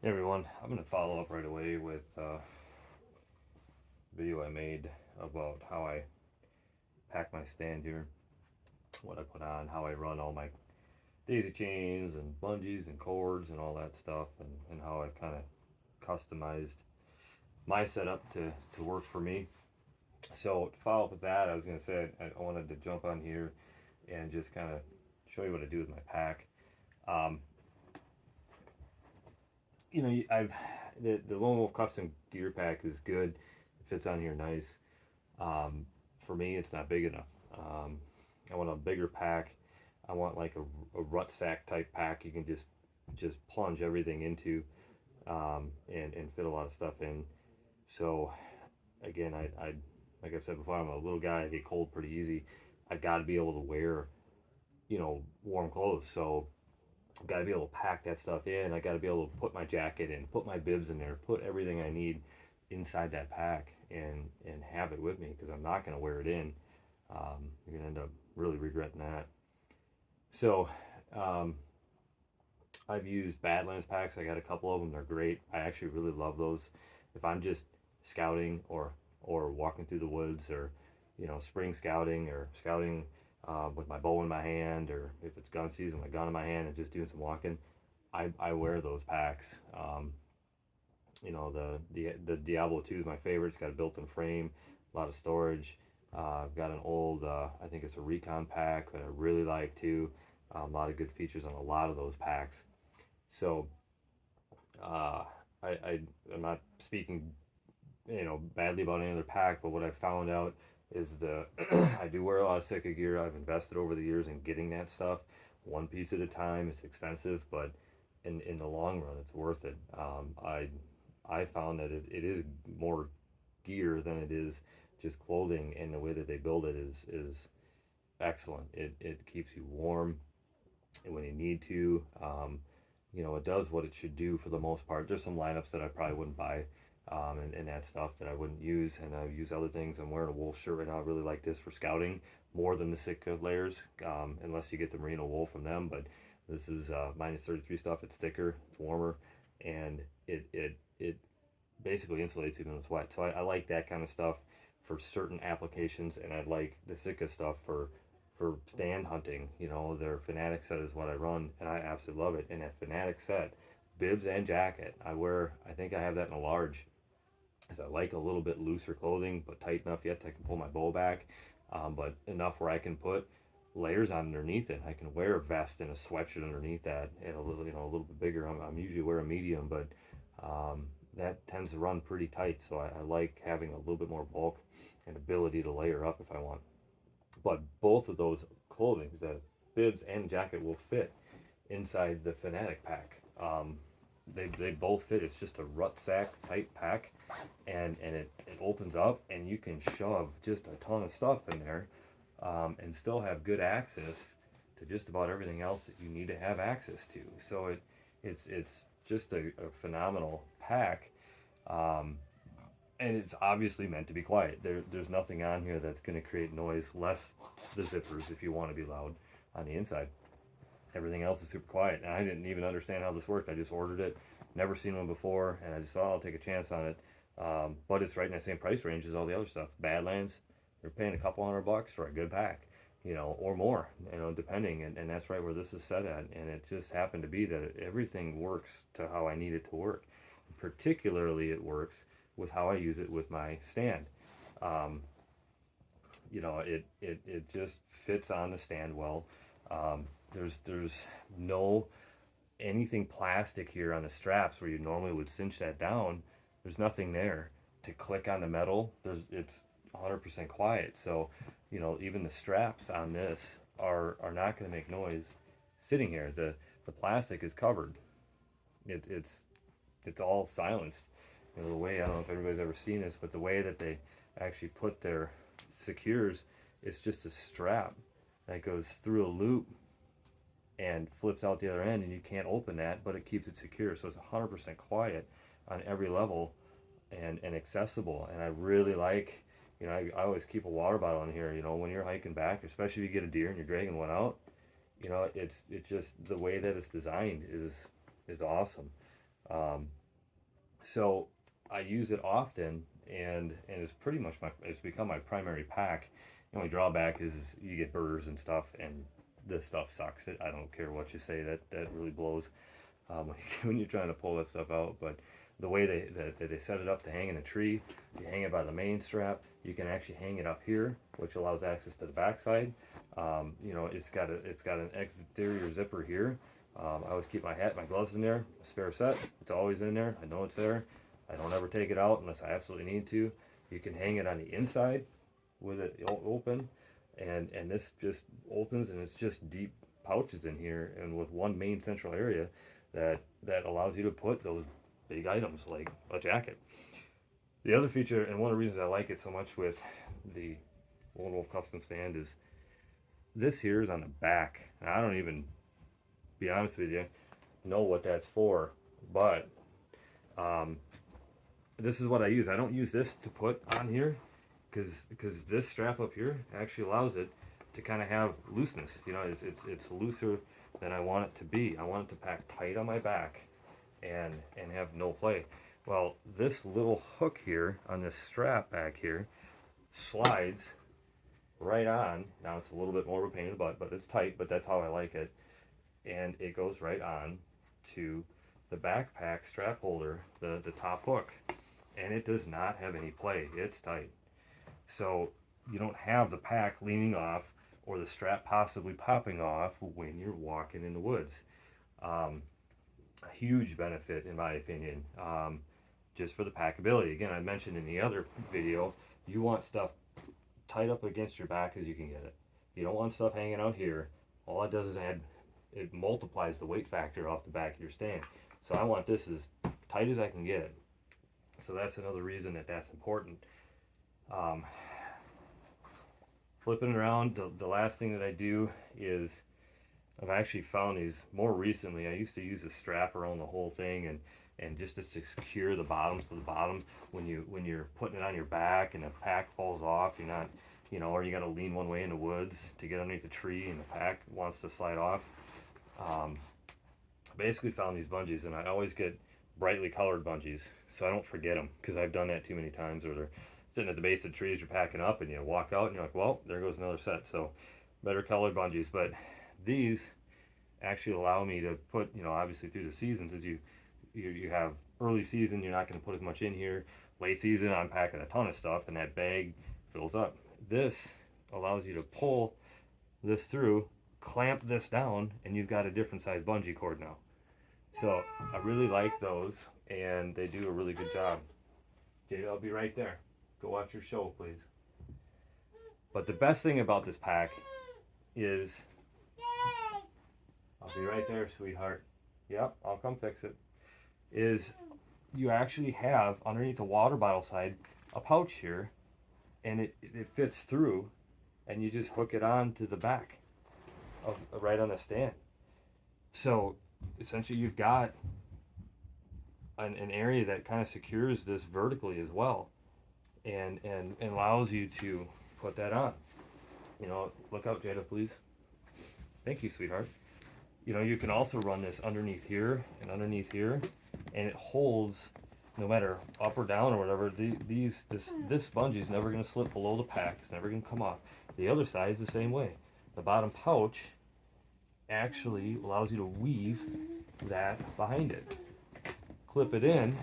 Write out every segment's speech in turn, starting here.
Hey everyone, I'm going to follow up right away with a video I made about how I pack my stand here, what I put on, how I run all my daisy chains and bungees and cords and all that stuff, and how I've kind of customized my setup to work for me. So to follow up with that, I was going to say I wanted to jump on here and just kind of show you what I do with my pack. Um, I've the Lone Wolf Custom Gear Pack is good. It fits on here nice. Um, for me, it's not big enough. I want a bigger pack. I want like a rut sack type pack you can just plunge everything into, and fit a lot of stuff in. So again, I like I've said before, I'm a little guy. I get cold pretty easy. I got to be able to wear warm clothes. So I've got to be able to pack that stuff in. I got to be able to put my jacket in, put my bibs in there, put everything I need inside that pack, and have it with me because I'm not going to wear it in. You're going to end up really regretting that. So um, I've used Badlands packs. I got a couple of them. They're great. I actually really love those. If I'm just scouting or walking through the woods, or spring scouting, or scouting with my bow in my hand, or if it's gun season, my gun in my hand, and just doing some walking, I wear those packs. The Diablo 2 is my favorite. It's got a built-in frame, a lot of storage. I've got an old, I think it's a Recon pack that I really like too. A lot of good features on a lot of those packs. So uh, I'm not speaking badly about any other pack, but what I found out is I do wear a lot of Sitka gear. I've invested over the years in getting that stuff one piece at a time. It's expensive, but in the long run, it's worth it. I found that it is more gear than it is just clothing, and the way that they build it is excellent. It keeps you warm when you need to. It does what it should do for the most part. There's some lineups that I probably wouldn't buy, and that stuff that I wouldn't use, and I've used other things. I'm wearing a wool shirt right now. I really like this for scouting more than the Sitka layers, unless you get the merino wool from them. But this is minus 33 stuff. It's thicker, it's warmer, and it basically insulates you when it's wet. So I like that kind of stuff for certain applications, and I like the Sitka stuff for stand hunting. Their Fanatic set is what I run, and I absolutely love it. And that Fanatic set, bibs and jacket, I think I have that in a large, as I like a little bit looser clothing, but tight enough yet I can pull my bow back, but enough where I can put layers on underneath it. I can wear a vest and a sweatshirt underneath that, and a little bit bigger. I'm usually wear a medium, but that tends to run pretty tight. So I like having a little bit more bulk and ability to layer up if I want. But both of those clothing, the bibs and jacket, will fit inside the Fanatic pack. They both fit. It's just a rut sack type pack, and it opens up, and you can shove just a ton of stuff in there, and still have good access to just about everything else that you need to have access to. So it's just a phenomenal pack. Um, and it's obviously meant to be quiet. There's nothing on here that's going to create noise, less the zippers if you want to be loud on the inside. Everything else is super quiet, and I didn't even understand how this worked. I just ordered it, never seen one before, and I just thought I'll take a chance on it. But it's right in that same price range as all the other stuff. Badlands, you're paying a couple $100 for a good pack, or more, depending, and that's right where this is set at. And it just happened to be that everything works to how I need it to work. Particularly, it works with how I use it with my stand. Um, it just fits on the stand well. There's no anything plastic here on the straps where you normally would cinch that down. There's nothing there to click on the metal. It's 100% quiet. So even the straps on this are not going to make noise sitting here. The plastic is covered. It's all silenced. The way, I don't know if everybody's ever seen this, but the way that they actually put their secures, it's just a strap that goes through a loop and flips out the other end, and you can't open that, but it keeps it secure. So it's 100% quiet on every level, and accessible. And I really like, I always keep a water bottle in here, when you're hiking back, especially if you get a deer and you're dragging one out. It's just the way that it's designed is awesome. Um, so I use it often, and it's pretty much it's become my primary pack. The only drawback is you get burrs and stuff, and this stuff sucks. I don't care what you say, that really blows when you're trying to pull that stuff out. But the way they set it up to hang in a tree, you hang it by the main strap. You can actually hang it up here, which allows access to the backside. You know, it's got an exterior zipper here. I always keep my hat, my gloves in there, a spare set. It's always in there. I know it's there. I don't ever take it out unless I absolutely need to. You can hang it on the inside with it open, and this just opens, and it's just deep pouches in here, and with one main central area that allows you to put those big items like a jacket. The other feature, and one of the reasons I like it so much with the Lone Wolf Custom Stand, is this here is on the back. Now, I don't even, be honest with you, know what that's for, but this is what I use. I don't use this to put on here because this strap up here actually allows it to kind of have looseness. You know, it's looser than I want it to be. I want it to pack tight on my back and have no play. Well, this little hook here on this strap back here slides right on. Now it's a little bit more of a pain in the butt, but it's tight, but that's how I like it. And it goes right on to the backpack strap holder, the top hook. And it does not have any play. It's tight. So you don't have the pack leaning off or the strap possibly popping off when you're walking in the woods. A huge benefit in my opinion, just for the packability. Again, I mentioned in the other video, you want stuff tight up against your back as you can get it. You don't want stuff hanging out here. All it does is it multiplies the weight factor off the back of your stand. So I want this as tight as I can get it. So that's another reason that's important. Flipping it around, the last thing that I do is I've actually found these more recently. I used to use a strap around the whole thing and just to secure the bottoms to the bottom when you're putting it on your back and the pack falls off, you're not, you know, or you got to lean one way in the woods to get underneath the tree and the pack wants to slide off. I basically found these bungees, and I always get brightly colored bungees so I don't forget them, because I've done that too many times where they're sitting at the base of the trees, you're packing up, and you walk out and you're like, well, there goes another set. So better colored bungees. But these actually allow me to put, you know, obviously through the seasons, as you have early season, you're not going to put as much in here. Late season, I'm packing a ton of stuff and that bag fills up. This allows you to pull this through, clamp this down, and you've got a different size bungee cord now. So I really like those, and they do a really good job. Okay, I'll be right there. Go watch your show, please. But the best thing about this pack is, I'll be right there, sweetheart. Yep, I'll come fix it. Is you actually have underneath the water bottle side a pouch here, and it fits through, and you just hook it on to the back of right on the stand. So essentially you've got an area that kind of secures this vertically as well, and allows you to put that on. You know, look out, Jada, please. Thank you, sweetheart. You know, you can also run this underneath here and underneath here, and it holds no matter up or down or whatever. This bungee is never going to slip below the pack. It's never going to come off. The other side is the same way. The bottom pouch actually allows you to weave that behind it. Clip it in,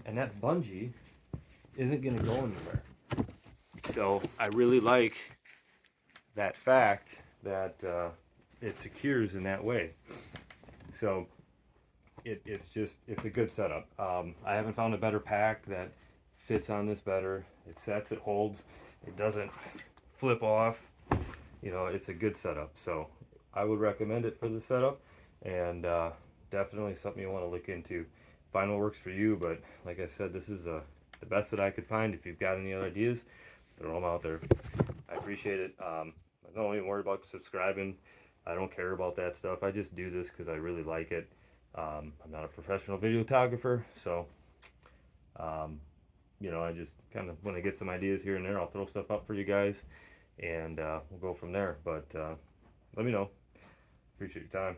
and that bungee isn't going to go anywhere. So I really like that fact that it secures in that way. So it's a good setup. I haven't found a better pack that fits on this better. It sets, it holds, it doesn't flip off. You know, it's a good setup. So I would recommend it for the setup, and definitely something you want to look into. Find what works for you, but like I said, this is the best that I could find. If you've got any other ideas, throw them out there. I appreciate it. I don't even worry about subscribing. I don't care about that stuff. I just do this because I really like it. I'm not a professional videographer, so you know, I just kind of, when I get some ideas here and there, I'll throw stuff up for you guys, and we'll go from there. But let me know. Appreciate your time.